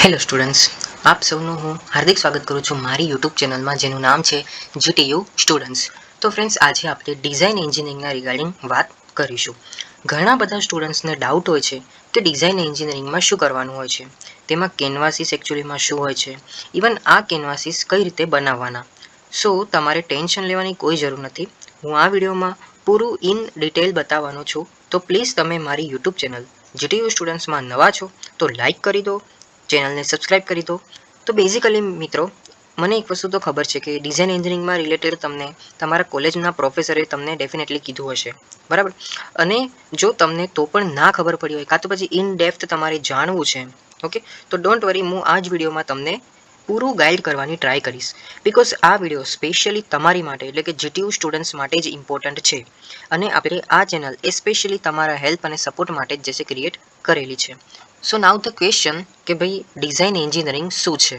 Hello students, આપ સૌનું હું હાર્દિક સ્વાગત કરું છું મારી યુટ્યુબ ચેનલમાં જેનું નામ છે જીટીયુ સ્ટુડન્ટ્સ. તો ફ્રેન્ડ્સ, આજે આપણે ડિઝાઇન એન્જિનિયરિંગના રિગાર્ડિંગ વાત કરીશું. ઘણા બધા સ્ટુડન્ટ્સને ડાઉટ હોય છે કે ડિઝાઇન એન્જિનિયરિંગમાં શું કરવાનું હોય છે, તેમાં કેનવાસીસ એકચ્યુઅલીમાં શું હોય છે, ઇવન આ કેનવાસીસ કઈ રીતે બનાવવાના. સો તમારે ટેન્શન લેવાની કોઈ જરૂર નથી. હું આ વિડીયોમાં પૂરું ઇન ડિટેલ બતાવવાનો છું. તો પ્લીઝ તમે મારી યુટ્યુબ ચેનલ જીટીયુ સ્ટુડન્ટ્સમાં નવા છો તો લાઈક કરી દો, ચેનલને સબસ્ક્રાઇબ કરી દો. તો બેઝિકલી મિત્રો, મને એક વસ્તુ તો ખબર છે કે ડિઝાઇન એન્જિનિયરિંગમાં રિલેટેડ તમને તમારા કોલેજના પ્રોફેસરે તમને ડેફિનેટલી કીધું હશે, બરાબર. અને જો તમને તો પણ ના ખબર પડી હોય, કાં તો પછી ઇન ડેપ્થ તમારે જાણવું છે, ઓકે, તો ડોન્ટ વરી, હું આ જ વિડીયોમાં તમને પૂરું ગાઈડ કરવાની ટ્રાય કરીશ. બિકોઝ આ વિડીયો સ્પેશિયલી તમારી માટે એટલે કે જીટીયુ સ્ટુડન્ટ્સ માટે જ ઇમ્પોર્ટન્ટ છે. અને આપણે આ ચેનલ સ્પેશિયલી તમારા હેલ્પ અને સપોર્ટ માટે જ જશે ક્રિએટ કરેલી છે. સો નાઉ ધ ક્વેશ્ચન કે ભાઈ ડિઝાઇન એન્જિનિયરિંગ શું છે,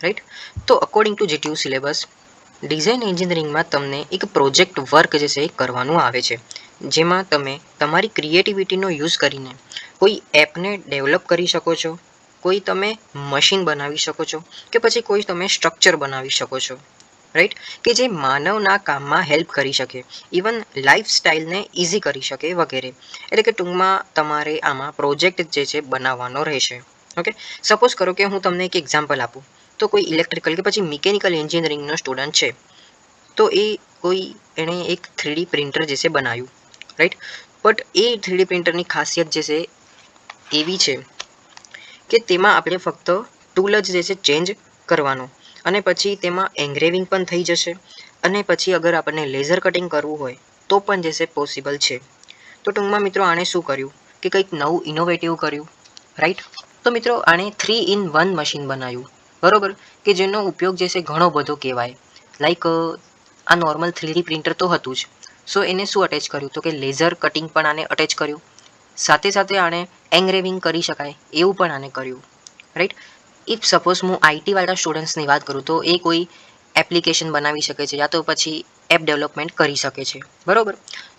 રાઈટ. તો according to GTU syllabus, design એન્જિનિયરિંગમાં તમને એક પ્રોજેક્ટ વર્ક જે છે એ કરવાનું આવે છે, જેમાં તમે તમારી ક્રિએટિવિટીનો યુઝ કરીને કોઈ એપને ડેવલપ કરી શકો છો, કોઈ તમે મશીન બનાવી શકો છો, કે પછી કોઈ તમે સ્ટ્રક્ચર બનાવી શકો છો, રાઈટ, કે જે માનવના કામમાં હેલ્પ કરી શકે, ઇવન લાઈફ સ્ટાઈલને ઇઝી કરી શકે વગેરે. એટલે કે ટૂંકમાં તમારે આમાં પ્રોજેક્ટ જે છે બનાવવાનો રહેશે. ઓકે, સપોઝ કરો કે હું તમને એક એક્ઝામ્પલ આપું. તો કોઈ ઇલેક્ટ્રિકલ કે પછી મિકેનિકલ એન્જિનિયરિંગનો સ્ટુડન્ટ છે, તો એ કોઈ એણે એક 3D પ્રિન્ટર જે છે બનાવ્યું, રાઈટ. બટ એ 3D પ્રિન્ટરની ખાસિયત જે છે એવી છે કે તેમાં આપણે ફક્ત ટૂલ જ જે છે ચેન્જ કરવાનો, અને પછી તેમાં એન્ગ્રેવિંગ પણ થઈ જશે, અને પછી અગર આપણને લેઝર કટિંગ કરવું હોય તો પણ જે છે પોસિબલ છે. તો ટૂંકમાં મિત્રો, આણે શું કર્યું કે કંઈક નવું ઇનોવેટિવ કર્યું, રાઈટ. તો મિત્રો, આણે 3-in-1 મશીન બનાવ્યું, બરોબર, કે જેનો ઉપયોગ જે છે ઘણો બધો કહેવાય. લાઈક આ નોર્મલ 3D પ્રિન્ટર તો હતું જ. સો એને શું અટેચ કર્યું, તો કે લેઝર કટિંગ પણ આને અટેચ કર્યું, સાથે સાથે આણે એન્ગ્રેવિંગ કરી શકાય એવું પણ આને કર્યું, રાઈટ. ઇફ સપોઝ હું આઈટીવાળા સ્ટુડન્ટ્સની વાત કરું તો એ કોઈ એપ્લિકેશન બનાવી શકે છે, યા તો પછી એપ ડેવલપમેન્ટ કરી શકે છે, બરોબર.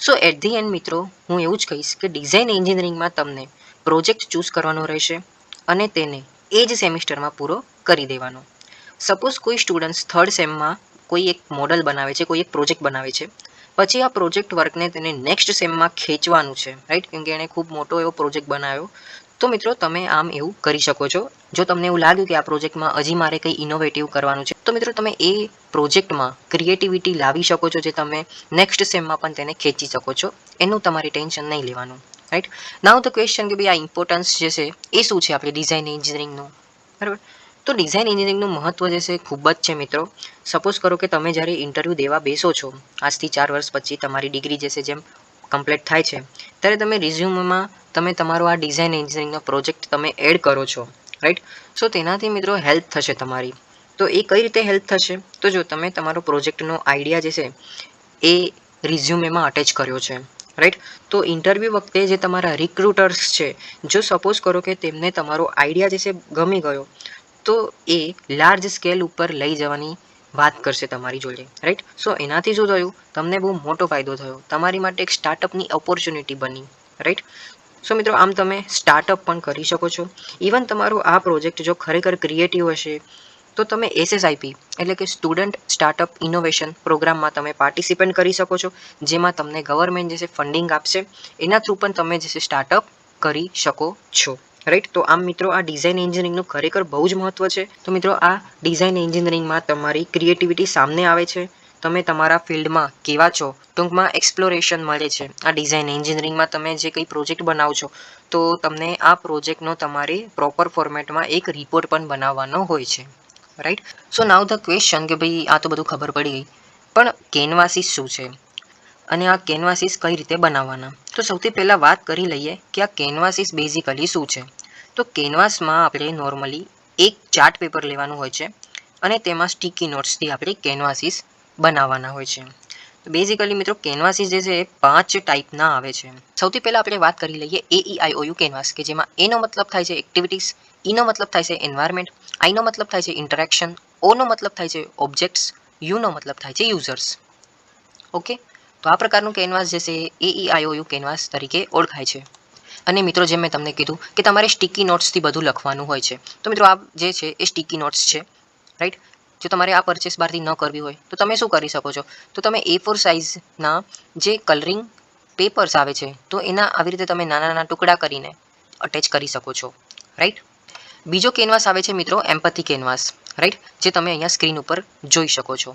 સો એટ ધી એન્ડ મિત્રો, હું એવું જ કહીશ કે ડિઝાઇન એન્જિનિયરિંગમાં તમને પ્રોજેક્ટ ચૂઝ કરવાનો રહેશે અને તેને એ જ સેમિસ્ટરમાં પૂરો કરી દેવાનો. સપોઝ કોઈ સ્ટુડન્ટ્સ થર્ડ સેમમાં કોઈ એક મોડલ બનાવે છે, કોઈ એક પ્રોજેક્ટ બનાવે છે, પછી આ પ્રોજેક્ટ વર્કને તેને નેક્સ્ટ સેમમાં ખેંચવાનું છે, રાઈટ, કેમ કે એણે ખૂબ મોટો એવો પ્રોજેક્ટ બનાવ્યો. તો મિત્રો, તમે આમ એવું કરી શકો છો. જો તમને એવું લાગ્યું કે આ પ્રોજેક્ટમાં હજી મારે કંઈ ઇનોવેટિવ કરવાનું છે, તો મિત્રો તમે એ પ્રોજેક્ટમાં ક્રિએટિવિટી લાવી શકો છો, જે તમે નેક્સ્ટ સેમમાં પણ તેને ખેંચી શકો છો. એનું તમારી ટેન્શન નહીં લેવાનું, રાઈટ. નાઉ ધ ક્વેશ્ચન કે ભાઈ આ ઇમ્પોર્ટન્સ જે છે એ શું છે આપણે ડિઝાઇન એન્જિનિયરિંગનું, બરાબર. તો ડિઝાઇન એન્જિનિયરિંગનું મહત્ત્વ જે છે ખૂબ જ છે મિત્રો. સપોઝ કરો કે તમે જ્યારે ઇન્ટરવ્યૂ દેવા બેસો છો, આજથી 4 વર્ષ પછી તમારી ડિગ્રી જે છે જેમ કમ્પ્લીટ થાય છે, ત્યારે તમે રિઝ્યુમમાં તમે તમારો આ ડિઝાઇન એન્જિનિયરિંગનો પ્રોજેક્ટ તમે એડ કરો છો, રાઈટ. સો તેનાથી મિત્રો હેલ્પ થશે તમારી. તો એ કઈ રીતે હેલ્પ થશે, તો જો તમે તમારો પ્રોજેક્ટનો આઈડિયા જે છે એ રિઝ્યુમેમાં અટેચ કર્યો છે, રાઈટ. તો ઇન્ટરવ્યૂ વખતે જે તમારા રિક્રુટર્સ છે, જો સપોઝ કરો કે તેમને તમારો આઈડિયા જે છે ગમી ગયો, તો એ લાર્જ સ્કેલ ઉપર લઈ જવાની વાત કરશે તમારી જોડે, રાઈટ. સો એનાથી શું થયું, તમને બહુ મોટો ફાયદો થયો, તમારી માટે એક સ્ટાર્ટઅપની ઓપોર્ચ્યુનિટી બની, રાઈટ. સો મિત્રો, આમ તમે સ્ટાર્ટઅપ પણ કરી શકો છો. ઇવન તમારો આ પ્રોજેક્ટ જો ખરેખર ક્રિએટિવ હશે, તો તમે એસએસઆઈપી એટલે કે સ્ટુડન્ટ સ્ટાર્ટઅપ ઇનોવેશન પ્રોગ્રામમાં તમે પાર્ટિસિપેટ કરી શકો છો, જેમાં તમને ગવર્મેન્ટ જે છે ફંડિંગ આપશે, એના થ્રુ પણ તમે જે છે સ્ટાર્ટઅપ કરી શકો છો, રાઈટ. તો આમ મિત્રો, આ ડિઝાઇન એન્જિનિયરિંગનું ખરેખર બહુ જ મહત્ત્વ છે. તો મિત્રો, આ ડિઝાઇન એન્જિનિયરિંગમાં તમારી ક્રિએટિવિટી સામે આવે છે, તમે તમારા ફિલ્ડમાં કેવા છો, ટૂંકમાં એક્સપ્લોરેશન મળે છે. આ ડિઝાઇન એન્જિનિયરિંગમાં તમે જે કંઈ પ્રોજેક્ટ બનાવો છો, તો તમને આ પ્રોજેક્ટનો તમારે પ્રોપર ફોર્મેટમાં એક રિપોર્ટ પણ બનાવવાનો હોય છે, right. So now the question કે ભાઈ આ તો બધું ખબર પડી ગઈ, પણ કેનવાસીસ શું છે અને આ કેનવાસીસ કઈ રીતે બનાવવાના. તો સૌથી પહેલાં વાત કરી લઈએ કે આ કેનવાસીસ બેઝિકલી શું છે. તો કેનવાસમાં આપણે નોર્મલી એક ચાર્ટ પેપર લેવાનું હોય છે, અને તેમાં સ્ટીકી નોટ્સથી આપણે કેનવાસીસ બનાવવાના હોય છે. તો બેઝિકલી મિત્રો, કેનવાસીસ જે છે એ 5 ટાઈપના આવે છે. સૌથી પહેલાં આપણે વાત કરી લઈએ AEIOU કેનવાસ, કે જેમાં એનો મતલબ થાય છે એક્ટિવિટીઝ, ઈનો મતલબ થાય છે એન્વાયરમેન્ટ, આઈનો મતલબ થાય છે ઇન્ટરેક્શન, ઓનો મતલબ થાય છે ઓબ્જેક્ટ્સ, યુનો મતલબ થાય છે યુઝર્સ. ઓકે, તો આ પ્રકારનું કેનવાસ જે છે AEIOU કેનવાસ તરીકે ઓળખાય છે. અને મિત્રો જેમ મેં તમને કીધું કે તમારે સ્ટિકી નોટ્સથી બધું લખવાનું હોય છે. તો મિત્રો આ જે છે એ સ્ટિકી નોટ્સ છે, રાઈટ. જો તમારે આ પરચેસ બારથી ન કરવી હોય તો તમે શું કરી શકો છો, તો તમે A4 સાઇઝના જે કલરિંગ પેપર્સ આવે છે તો એના આવી રીતે તમે નાના નાના ટુકડા કરીને અટેચ કરી શકો છો, રાઈટ. બીજો કેનવાસ આવે છે મિત્રો એમ્પથી કેનવાસ, રાઈટ, જે તમે અહીંયા સ્ક્રીન ઉપર જોઈ શકો છો.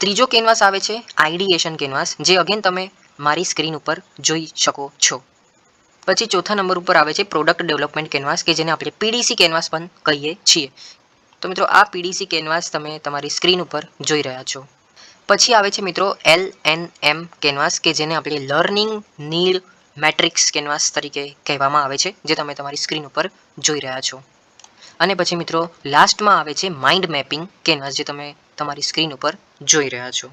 ત્રીજો કેનવાસ આવે છે આઈડિએશન કેનવાસ, જે અગેન તમે મારી સ્ક્રીન ઉપર જોઈ શકો છો. પછી ચોથા નંબર ઉપર આવે છે પ્રોડક્ટ ડેવલપમેન્ટ કેનવાસ, કે જેને આપણે પીડીસી કેનવાસ પણ કહીએ છીએ. તો મિત્રો આ પીડીસી કેનવાસ તમે તમારી સ્ક્રીન ઉપર જોઈ રહ્યા છો. પછી આવે છે મિત્રો LNM કેનવાસ, કે જેને આપણે લર્નિંગ નીડ મેટ્રિક્સ કેનવાસ તરીકે કહેવામાં આવે છે, જે તમે તમારી સ્ક્રીન ઉપર જોઈ રહ્યા છો. અને પછી મિત્રો લાસ્ટમાં આવે છે માઇન્ડ મેપિંગ કેનવાસ, જે તમે તમારી સ્ક્રીન ઉપર જોઈ રહ્યા છો.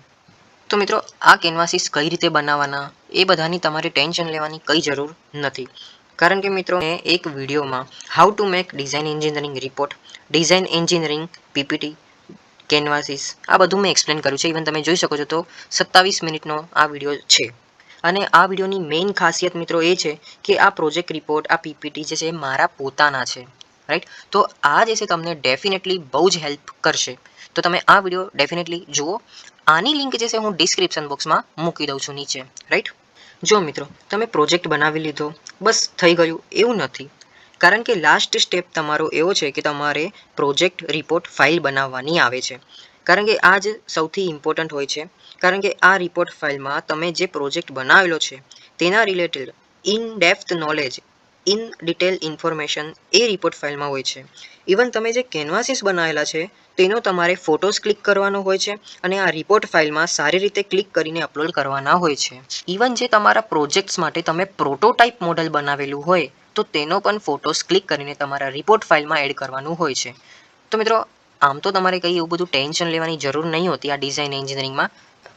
તો મિત્રો આ કેનવાસીસ કઈ રીતે બનાવવાના એ બધાની તમારે ટેન્શન લેવાની કંઈ જરૂર નથી. કારણ કે મિત્રો મેં એક વિડીયોમાં how to make design engineering report, design engineering PPT, canvases, આ બધું મેં એક્સપ્લેન કર્યું છે. ઇવન તમે જોઈ શકો છો તો 27 મિનિટનો આ વિડીયો છે. અને આ વિડીયોની મેઇન ખાસિયત મિત્રો એ છે કે આ પ્રોજેક્ટ રિપોર્ટ, આ પીપીટી જે છે એ મારા પોતાના છે, રાઈટ. તો આ જે છે તમને ડેફિનેટલી બહુ જ હેલ્પ કરશે. તો તમે આ વિડીયો ડેફિનેટલી જુઓ. આની લિંક જે છે હું ડિસ્ક્રિપ્શન બોક્સમાં મૂકી દઉં છું નીચે, રાઈટ. જો મિત્રો તમે પ્રોજેક્ટ બનાવી લીધો, બસ થઈ ગયું એવું નથી. કારણ કે લાસ્ટ સ્ટેપ તમારો એવો છે કે તમારે પ્રોજેક્ટ રિપોર્ટ ફાઇલ બનાવવાની આવે છે. કારણ કે આ જ સૌથી ઇમ્પોર્ટન્ટ હોય છે. કારણ કે આ રિપોર્ટ ફાઇલમાં તમે જે પ્રોજેક્ટ બનાવેલો છે તેના related in depth knowledge, in detail information A report ફાઇલમાં હોય છે. ઇવન તમે જે કેનવાસીસ બનાવેલા છે તેનો તમારે ફોટોસ ક્લિક કરવાનો હોય છે અને આ રિપોર્ટ ફાઇલમાં સારી રીતે ક્લિક કરીને અપલોડ કરવાના હોય છે. ઇવન જે તમારા પ્રોજેક્ટ્સ માટે તમે પ્રોટોટાઇપ મોડલ બનાવેલું હોય તો તેનો પણ ફોટોસ ક્લિક કરીને તમારા રિપોર્ટ ફાઇલમાં એડ કરવાનું હોય છે. તો મિત્રો આમ તો તમારે કંઈ એવું બધું ટેન્શન લેવાની જરૂર નહીં હોતી આ ડિઝાઇન એન્જિનિયરિંગમાં.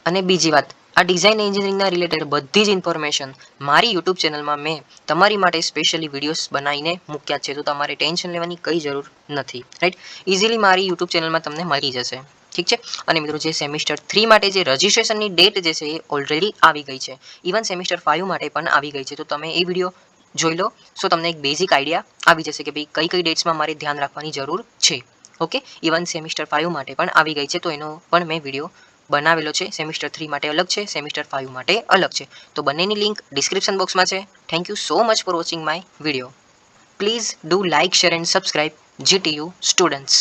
અને બીજી વાત, આ ડિઝાઇન એન્જિનિયરિંગના રિલેટેડ બધી જ ઇન્ફોર્મેશન મારી યુટ્યુબ ચેનલમાં મેં તમારી માટે સ્પેશિયલી વિડીયોઝ બનાવીને મૂક્યા છે. તો તમારે ટેન્શન લેવાની કંઈ જરૂર નથી, રાઈટ. ઇઝીલી મારી યુટ્યુબ ચેનલમાં તમને મળી જશે, ઠીક છે. અને મિત્રો જે સેમિસ્ટર 3 માટે જે રજિસ્ટ્રેશનની ડેટ જે છે એ ઓલરેડી આવી ગઈ છે. ઇવન સેમિસ્ટર 5 માટે પણ આવી ગઈ છે. તો તમે એ વિડીયો જોઈ લો, સો તમને એક બેઝિક આઈડિયા આવી જશે કે ભાઈ કઈ કઈ ડેટ્સમાં મારે ધ્યાન રાખવાની જરૂર છે. ઓકે, ઇવન સેમિસ્ટર 5 માટે પણ આવી ગઈ છે. તો એનો પણ મેં વિડીયો બનાવેલો છે. સેમિસ્ટર 3 માટે અલગ છે, સેમિસ્ટર 5 માટે અલગ છે. તો બંનેની લિંક ડિસ્ક્રિપ્શન બોક્સમાં છે. Thank you so much for watching my video. Please do like, share and subscribe GTU students.